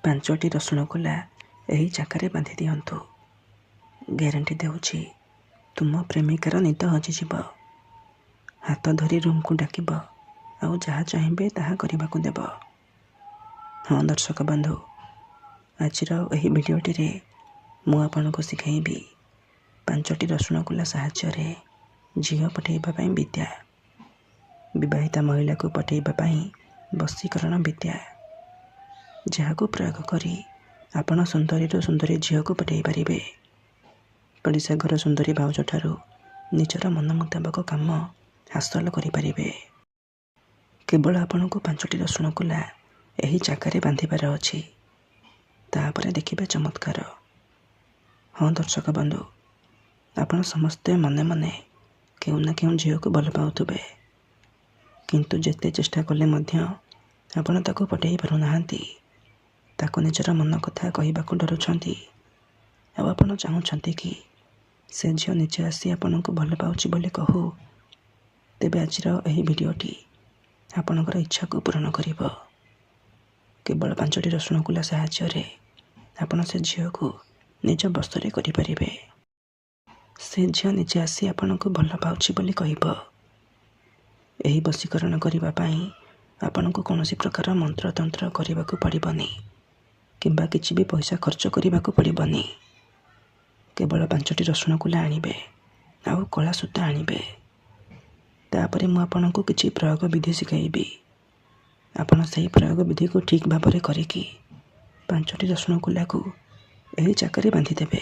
ପାଞ୍ଚଟି ରସୁଣ କୋଲା ଏହି ଚାକାରେ ବାନ୍ଧି ଦିଅନ୍ତୁ। ଗ୍ୟାରେଣ୍ଟି ଦେଉଛି ତୁମ ପ୍ରେମିକାର ନିଦ ହଜିଯିବ। ହାତ ଧରି ରୁମ୍କୁ ଡାକିବ ଆଉ ଯାହା ଚାହିଁବେ ତାହା କରିବାକୁ ଦେବ। ହଁ ଦର୍ଶକ ବନ୍ଧୁ, ଆଜିର ଏହି ଭିଡ଼ିଓଟିରେ ମୁଁ ଆପଣଙ୍କୁ ଶିଖାଇବି 5ଟି ରସୁଣ କୋଲା ସାହାଯ୍ୟରେ ଝିଅ ପଠାଇବା ପାଇଁ ବିଦ୍ୟା, ବିବାହିତା ମହିଳାକୁ ପଠାଇବା ପାଇଁ ବଶୀକରଣ ବିଦ୍ୟା, ଯାହାକୁ ପ୍ରୟୋଗ କରି ଆପଣ ସୁନ୍ଦରୀରୁ ସୁନ୍ଦରୀ ଝିଅକୁ ପଠାଇ ପାରିବେ। ପଡ଼ିଶା ଘର ସୁନ୍ଦରୀ ଭାଉଜଠାରୁ ନିଜର ମନ ମୁତାବକ କାମ ହାସଲ କରିପାରିବେ। କେବଳ ଆପଣଙ୍କୁ 5ଟି ରସୁଣ କୋଲା ଏହି ଚାକାରେ ବାନ୍ଧିବାର ଅଛି। ତାପରେ ଦେଖିବେ ଚମତ୍କାର। ହଁ ଦର୍ଶକ ବନ୍ଧୁ, ଆପଣ ସମସ୍ତେ ମନେ ମନେ କେଉଁ ନା କେଉଁ ଝିଅକୁ ଭଲ ପାଉଥିବେ, କିନ୍ତୁ ଯେତେ ଚେଷ୍ଟା କଲେ ମଧ୍ୟ ଆପଣ ତାକୁ ପଠାଇ ପାରୁନାହାନ୍ତି। ତାକୁ ନିଜର ମନ କଥା କହିବାକୁ ଡରୁଛନ୍ତି। ଆଉ ଆପଣ ଚାହୁଁଛନ୍ତି କି ସେ ଝିଅ ନିଜେ ଆସି ଆପଣଙ୍କୁ ଭଲ ପାଉଛି ବୋଲି କହୁ। ତେବେ ଆଜିର ଏହି ଭିଡ଼ିଓଟି ଆପଣଙ୍କର ଇଚ୍ଛାକୁ ପୂରଣ କରିବ। କେବଳ 5ଟି ରସୁଣ କୋଲା ସାହାଯ୍ୟରେ ଆପଣ ସେ ଝିଅକୁ ନିଜ ବଶରେ କରିପାରିବେ। ସେ ଝିଅ ନିଜେ ଆସି ଆପଣଙ୍କୁ ଭଲ ପାଉଛି ବୋଲି କହିବ। ଏହି ବଶୀକରଣ କରିବା ପାଇଁ ଆପଣଙ୍କୁ କୌଣସି ପ୍ରକାର ମନ୍ତ୍ରତନ୍ତ୍ର କରିବାକୁ ପଡ଼ିବନି କିମ୍ବା କିଛି ବି ପଇସା ଖର୍ଚ୍ଚ କରିବାକୁ ପଡ଼ିବନି। କେବଳ 5ଟି ରସୁଣ କୋଲା ଆଣିବେ ଆଉ କଳା ସୂତା ଆଣିବେ। ତାପରେ ମୁଁ ଆପଣଙ୍କୁ କିଛି ପ୍ରୟୋଗ ବିଧି ଶିଖାଇବି। ଆପଣ ସେହି ପ୍ରୟୋଗ ବିଧିକୁ ଠିକ୍ ଭାବରେ କରିକି 5ଟି ରସୁଣ କୋଲାକୁ ଏହି ଚାକାରେ ବାନ୍ଧିଦେବେ।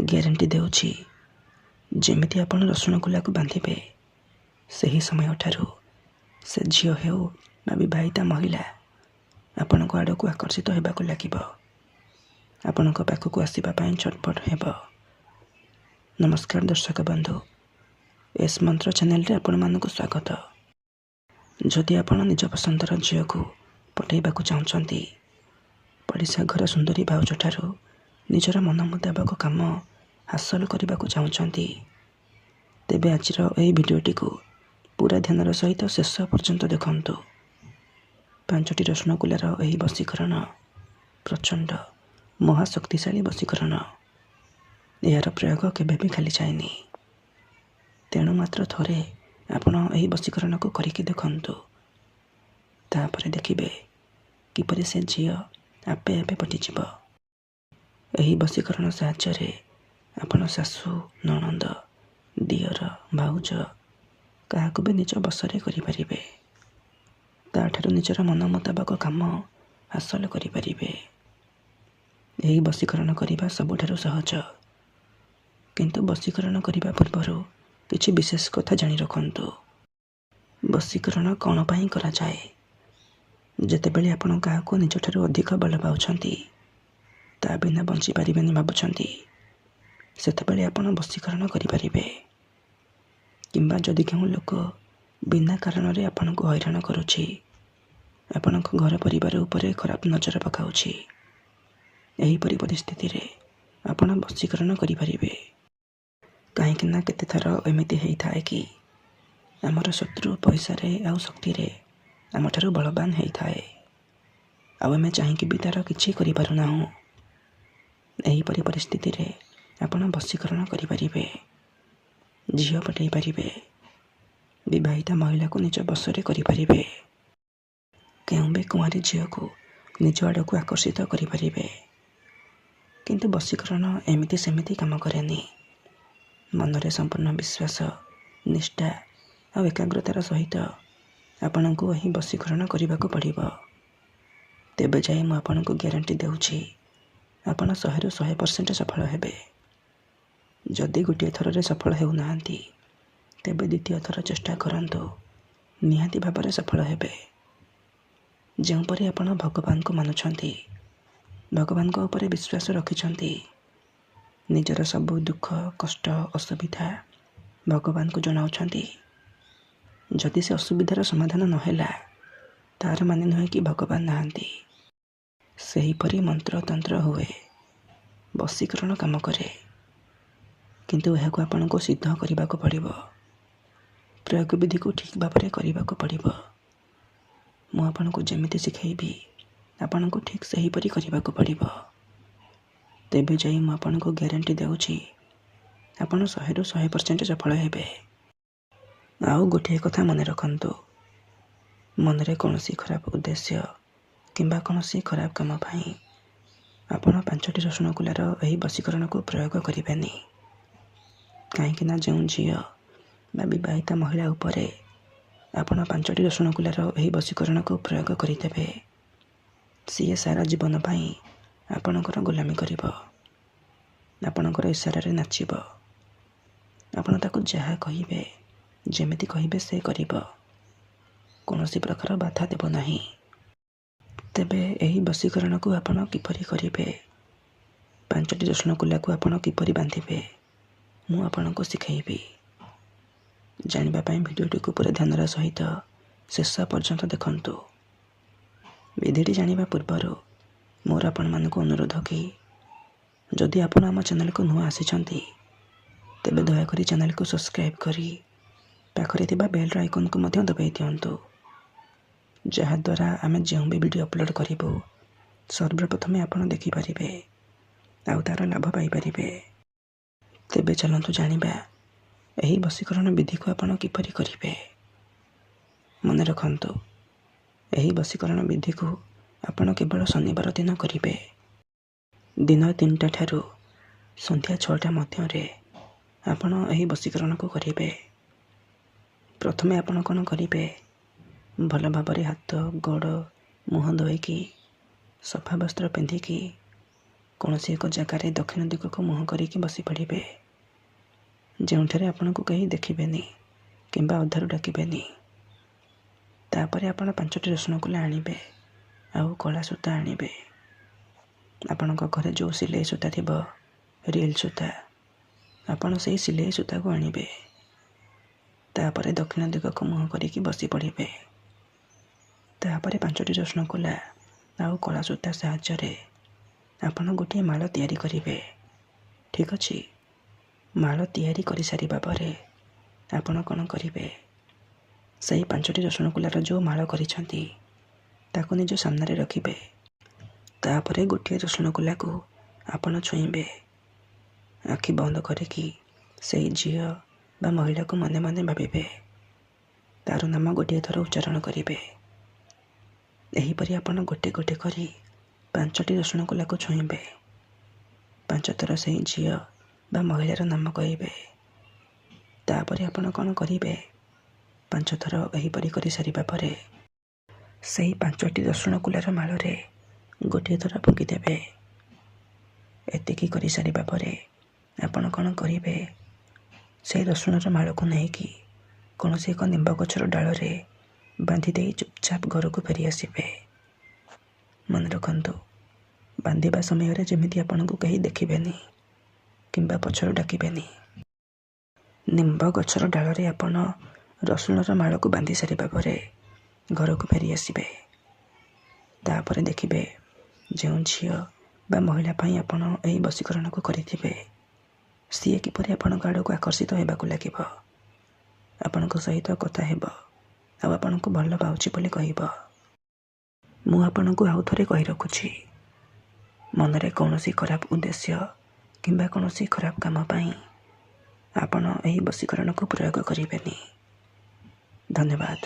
ଗ୍ୟାରେଣ୍ଟି ଦେଉଛି ଯେମିତି ଆପଣ ରସୁଣ କୋଲାକୁ ବାନ୍ଧିବେ, ସେହି ସମୟଠାରୁ ସେ ଝିଅ ହେଉ ବା ବିବାହିତା ମହିଳା ଆପଣଙ୍କ ଆଡ଼କୁ ଆକର୍ଷିତ ହେବାକୁ ଲାଗିବ। ଆପଣଙ୍କ ପାଖକୁ ଆସିବା ପାଇଁ ଛଟପଟ ହେବ। ନମସ୍କାର ଦର୍ଶକ ବନ୍ଧୁ, ଏସ୍ ମନ୍ତ୍ର ଚ୍ୟାନେଲରେ ଆପଣମାନଙ୍କୁ ସ୍ୱାଗତ। ଯଦି ଆପଣ ନିଜ ପସନ୍ଦର ଝିଅକୁ ପଠାଇବାକୁ ଚାହୁଁଛନ୍ତି, ପଡ଼ିଶା ଘର ସୁନ୍ଦରୀ ଭାଉଜଠାରୁ ନିଜର ମନ ମୁତାବକ କାମ ହାସଲ କରିବାକୁ ଚାହୁଁଛନ୍ତି, ତେବେ ଆଜିର ଏହି ଭିଡ଼ିଓଟିକୁ ପୁରା ଧ୍ୟାନର ସହିତ ଶେଷ ପର୍ଯ୍ୟନ୍ତ ଦେଖନ୍ତୁ। 5ଟି ରସୁଣ କୋଲାର ଏହି ବଶୀକରଣ ପ୍ରଚଣ୍ଡ ମହାଶକ୍ତିଶାଳୀ ବଶୀକରଣ। ଏହାର ପ୍ରୟୋଗ କେବେ ବି ଖାଲି ଯାଏନି। ତେଣୁ ମାତ୍ର ଥରେ ଆପଣ ଏହି ବଶୀକରଣକୁ କରିକି ଦେଖନ୍ତୁ। ତାପରେ ଦେଖିବେ କିପରି ସେ ଝିଅ ଆପେ ଆପେ ପଟିଯିବ। ଏହି ବଶୀକରଣ ସାହାଯ୍ୟରେ ଆପଣ ଶାଶୁ, ନଣନ୍ଦ, ଦିଅର, ଭାଉଜ କାହାକୁ ବି ନିଜ ବଶରେ କରିପାରିବେ। ତାଠାରୁ ନିଜର ମନ ମୁତାବକ କାମ ହାସଲ କରିପାରିବେ। ଏହି ବଶୀକରଣ କରିବା ସବୁଠାରୁ ସହଜ, କିନ୍ତୁ ବଶୀକରଣ କରିବା ପୂର୍ବରୁ କିଛି ବିଶେଷ କଥା ଜାଣି ରଖନ୍ତୁ। ବଶୀକରଣ କ'ଣ ପାଇଁ କରାଯାଏ? ଯେତେବେଳେ ଆପଣ କାହାକୁ ନିଜଠାରୁ ଅଧିକ ଭଲ ପାଉଛନ୍ତି, ତା ବିନା ବଞ୍ଚିପାରିବେନି ଭାବୁଛନ୍ତି, ସେତେବେଳେ ଆପଣ ବଶୀକରଣ କରିପାରିବେ। କିମ୍ବା ଯଦି କେଉଁ ଲୋକ ବିନା କାରଣରେ ଆପଣଙ୍କୁ ହଇରାଣ କରୁଛି, ଆପଣଙ୍କ ଘର ପରିବାର ଉପରେ ଖରାପ ନଜର ପକାଉଛି, ଏହିପରି ପରିସ୍ଥିତିରେ ଆପଣ ବଶୀକରଣ କରିପାରିବେ। କାହିଁକିନା କେତେଥର ଏମିତି ହେଇଥାଏ କି ଆମର ଶତ୍ରୁ ପଇସାରେ ଆଉ ଶକ୍ତିରେ ଆମଠାରୁ ବଳବାନ ହେଇଥାଏ, ଆଉ ଆମେ ଚାହିଁକି ବି ତା'ର କିଛି କରିପାରୁନାହୁଁ। ଏହିପରି ପରିସ୍ଥିତିରେ ଆପଣ ବଶୀକରଣ କରିପାରିବେ, ଝିଅ ପଠାଇ ପାରିବେ, ବିବାହିତା ମହିଳାକୁ ନିଜ ବଶରେ କରିପାରିବେ, କେଉଁ ବି କୁଆଁରୀ ଝିଅକୁ ନିଜ ଆଡ଼କୁ ଆକର୍ଷିତ କରିପାରିବେ। କିନ୍ତୁ ବଶୀକରଣ ଏମିତି ସେମିତି କାମ କରେନି। ମନରେ ସମ୍ପୂର୍ଣ୍ଣ ବିଶ୍ୱାସ, ନିଷ୍ଠା ଆଉ ଏକାଗ୍ରତାର ସହିତ ଆପଣଙ୍କୁ ଏହି ବଶୀକରଣ କରିବାକୁ ପଡ଼ିବ। ତେବେ ଯାଇ ମୁଁ ଆପଣଙ୍କୁ ଗ୍ୟାରେଣ୍ଟି ଦେଉଛି ଆପଣ 100ରୁ 100% ସଫଳ ହେବେ। ଯଦି ଗୋଟିଏ ଥରରେ ସଫଳ ହେଉନାହାନ୍ତି, ତେବେ ଦ୍ୱିତୀୟ ଥର ଚେଷ୍ଟା କରନ୍ତୁ, ନିହାତି ଭାବରେ ସଫଳ ହେବେ। ଯେଉଁପରି ଆପଣ ଭଗବାନଙ୍କୁ ମାନୁଛନ୍ତି, ଭଗବାନଙ୍କ ଉପରେ ବିଶ୍ୱାସ ରଖିଛନ୍ତି, ନିଜର ସବୁ ଦୁଃଖ, କଷ୍ଟ, ଅସୁବିଧା ଭଗବାନଙ୍କୁ ଜଣାଉଛନ୍ତି, ଯଦି ସେ ଅସୁବିଧାର ସମାଧାନ ନହେଲା, ତାର ମାନେ ନୁହେଁ କି ଭଗବାନ ନାହାନ୍ତି। ସେହିପରି ମନ୍ତ୍ରତନ୍ତ୍ର ହୁଏ, ବଶୀକରଣ କାମ କରେ, କିନ୍ତୁ ଏହାକୁ ଆପଣଙ୍କୁ ସିଦ୍ଧ କରିବାକୁ ପଡ଼ିବ। ପ୍ରୟୋଗ ବିଧିକୁ ଠିକ୍ ଭାବରେ କରିବାକୁ ପଡ଼ିବ। ମୁଁ ଆପଣଙ୍କୁ ଯେମିତି ଶିଖାଇବି ଆପଣଙ୍କୁ ଠିକ୍ ସେହିପରି କରିବାକୁ ପଡ଼ିବ। ତେବେ ଯାଇ ମୁଁ ଆପଣଙ୍କୁ ଗ୍ୟାରେଣ୍ଟି ଦେଉଛି ଆପଣ 100ରୁ 100% ସଫଳ ହେବେ। ଆଉ ଗୋଟିଏ କଥା ମନେ ରଖନ୍ତୁ, ମନରେ କୌଣସି ଖରାପ ଉଦ୍ଦେଶ୍ୟ କିମ୍ବା କୌଣସି ଖରାପ କାମ ପାଇଁ ଆପଣ 5ଟି ରସୁଣ କୁଲାର ଏହି ବଶୀକରଣକୁ ପ୍ରୟୋଗ କରିବେନି। କାହିଁକିନା ଯେଉଁ ଝିଅ ବା ବିବାହିତା ମହିଳା ଉପରେ ଆପଣ 5ଟି ରସୁଣ କୁଲାର ଏହି ବଶୀକରଣକୁ ପ୍ରୟୋଗ କରିଦେବେ, ସିଏ ସାରା ଜୀବନ ପାଇଁ ଆପଣଙ୍କର ଗୋଲାମୀ କରିବ, ଆପଣଙ୍କର ଇଶାରାରେ ନାଚିବ। ଆପଣ ତାକୁ ଯାହା କହିବେ, ଯେମିତି କହିବେ ସେ କରିବ, କୌଣସି ପ୍ରକାର ବାଧା ଦେବ ନାହିଁ। ତେବେ ଏହି ବଶୀକରଣକୁ ଆପଣ କିପରି କରିବେ, 5ଟି ରସୁଣ କୁଲାକୁ ଆପଣ କିପରି ବାନ୍ଧିବେ, ମୁଁ ଆପଣଙ୍କୁ ଶିଖାଇବି। ଜାଣିବା ପାଇଁ ଭିଡ଼ିଓଟିକୁ ପୁରା ଧ୍ୟାନର ସହିତ ଶେଷ ପର୍ଯ୍ୟନ୍ତ ଦେଖନ୍ତୁ। ବିଧିଟି ଜାଣିବା ପୂର୍ବରୁ ମୋର ଆପଣମାନଙ୍କୁ ଅନୁରୋଧ କି ଯଦି ଆପଣ ଆମ ଚ୍ୟାନେଲକୁ ନୂଆ ଆସିଛନ୍ତି, ତେବେ ଦୟାକରି ଚ୍ୟାନେଲକୁ ସବସ୍କ୍ରାଇବ୍ କରି ପାଖରେ ଥିବା ବେଲ୍ର ଆଇକନ୍କୁ ମଧ୍ୟ ଦବାଇ ଦିଅନ୍ତୁ, ଯାହାଦ୍ୱାରା ଆମେ ଯେଉଁ ବି ଭିଡ଼ିଓ ଅପଲୋଡ଼ କରିବୁ ସର୍ବପ୍ରଥମେ ଆପଣ ଦେଖିପାରିବେ ଆଉ ତା'ର ଲାଭ ପାଇପାରିବେ। ତେବେ ଚାଲନ୍ତୁ ଜାଣିବା ଏହି ବଶୀକରଣ ବିଧିକୁ ଆପଣ କିପରି କରିବେ। ମନେ ରଖନ୍ତୁ, ଏହି ବଶୀକରଣ ବିଧିକୁ ଆପଣ କେବଳ ଶନିବାର ଦିନ କରିବେ। ଦିନ 3ଟା ଠାରୁ ସନ୍ଧ୍ୟା 6ଟା ମଧ୍ୟରେ ଆପଣ ଏହି ବଶୀକରଣକୁ କରିବେ। ପ୍ରଥମେ ଆପଣ କ'ଣ କରିବେ, ଭଲ ଭାବରେ ହାତ, ଗୋଡ଼, ମୁହଁ ଧୋଇକି ସଫା ବସ୍ତ୍ର ପିନ୍ଧିକି କୌଣସି ଏକ ଜାଗାରେ ଦକ୍ଷିଣ ଦିଗକୁ ମୁହଁ କରିକି ବସି ପଡ଼ିବେ, ଯେଉଁଠାରେ ଆପଣଙ୍କୁ କେହି ଦେଖିବେନି କିମ୍ବା ଅଧାରୁ ଡାକିବେନି। ତାପରେ ଆପଣ 5ଟି ରସୁଣ କୁଲା ଆଣିବେ ଆଉ କଳା ସୂତା ଆଣିବେ। ଆପଣଙ୍କ ଘରେ ଯେଉଁ ସିଲେଇ ସୂତା ଥିବ, ରିଲ୍ ସୂତା, ଆପଣ ସେହି ସିଲେଇ ସୂତାକୁ ଆଣିବେ। ତାପରେ ଦକ୍ଷିଣ ଦିଗକୁ ମୁହଁ କରିକି ବସି ପଡ଼ିବେ। ତାପରେ 5ଟି ରସୁଣ କୁଲା ଆଉ କଳା ସୂତା ସାହାଯ୍ୟରେ ଆପଣ ଗୋଟିଏ ମାଳ ତିଆରି କରିବେ। ଠିକ୍ ଅଛି? ମାଳ ତିଆରି କରିସାରିବା ପରେ ଆପଣ କ'ଣ କରିବେ, ସେହି 5ଟି ରସୁଣ କୁଲାର ଯେଉଁ ମାଳ କରିଛନ୍ତି ତାକୁ ନିଜ ସାମ୍ନାରେ ରଖିବେ। ତାପରେ ଗୋଟିଏ ରସୁଣ କୁଲାକୁ ଆପଣ ଛୁଇଁବେ। ଆଖି ବନ୍ଦ କରିକି ସେହି ଝିଅ ବା ମହିଳାକୁ ମନେ ମନେ ଭାବିବେ, ତା'ର ନାମ ଗୋଟିଏ ଥର ଉଚ୍ଚାରଣ କରିବେ। ଏହିପରି ଆପଣ ଗୋଟେ ଗୋଟେ କରି 5ଟି ରସୁଣ କୁଲାକୁ ଛୁଇଁବେ। 5 ଥର ସେହି ଝିଅ ବା ମହିଳାର ନାମ କହିବେ। ତାପରେ ଆପଣ କ'ଣ କରିବେ, 5 ଥର ଏହିପରି କରିସାରିବା ପରେ ସେହି 5ଟି ରସୁଣ କୁଲାର ମାଳରେ ଗୋଟିଏ ଥର ଫୁଙ୍କିଦେବେ। ଏତିକି କରିସାରିବା ପରେ ଆପଣ କ'ଣ କରିବେ, ସେହି ରସୁଣର ମାଳକୁ ନେଇକି କୌଣସି ଏକ ନିମ୍ବ ଗଛର ଡାଳରେ ବାନ୍ଧି ଦେଇ ଚୁପଚାପ ଘରକୁ ଫେରି ଆସିବେ। ମନେ ରଖନ୍ତୁ, ବାନ୍ଧିବା ସମୟରେ ଯେମିତି ଆପଣଙ୍କୁ କେହି ଦେଖିବେନି କିମ୍ବା ପଛରୁ ଡାକିବେନି। ନିମ୍ବ ଗଛର ଡାଳରେ ଆପଣ ରସୁଣର ମାଳକୁ ବାନ୍ଧି ସାରିବା ପରେ ଘରକୁ ଫେରି ଆସିବେ। ତାପରେ ଦେଖିବେ ଯେଉଁ ଝିଅ ବା ମହିଳା ପାଇଁ ଆପଣ ଏହି ବଶୀକରଣକୁ କରିଥିବେ, ସିଏ କିପରି ଆପଣଙ୍କ ଆଡ଼କୁ ଆକର୍ଷିତ ହେବାକୁ ଲାଗିବ, ଆପଣଙ୍କ ସହିତ କଥା ହେବ ଆଉ ଆପଣଙ୍କୁ ଭଲ ପାଉଛି ବୋଲି କହିବ। ମୁଁ ଆପଣଙ୍କୁ ଆଉ ଥରେ କହି ରଖୁଛି, ମନରେ କୌଣସି ଖରାପ ଉଦ୍ଦେଶ୍ୟ କିମ୍ବା କୌଣସି ଖରାପ କାମ ପାଇଁ ଆପଣ ଏହି ବଶୀକରଣକୁ ପ୍ରୟୋଗ କରିବେନି। ଧନ୍ୟବାଦ।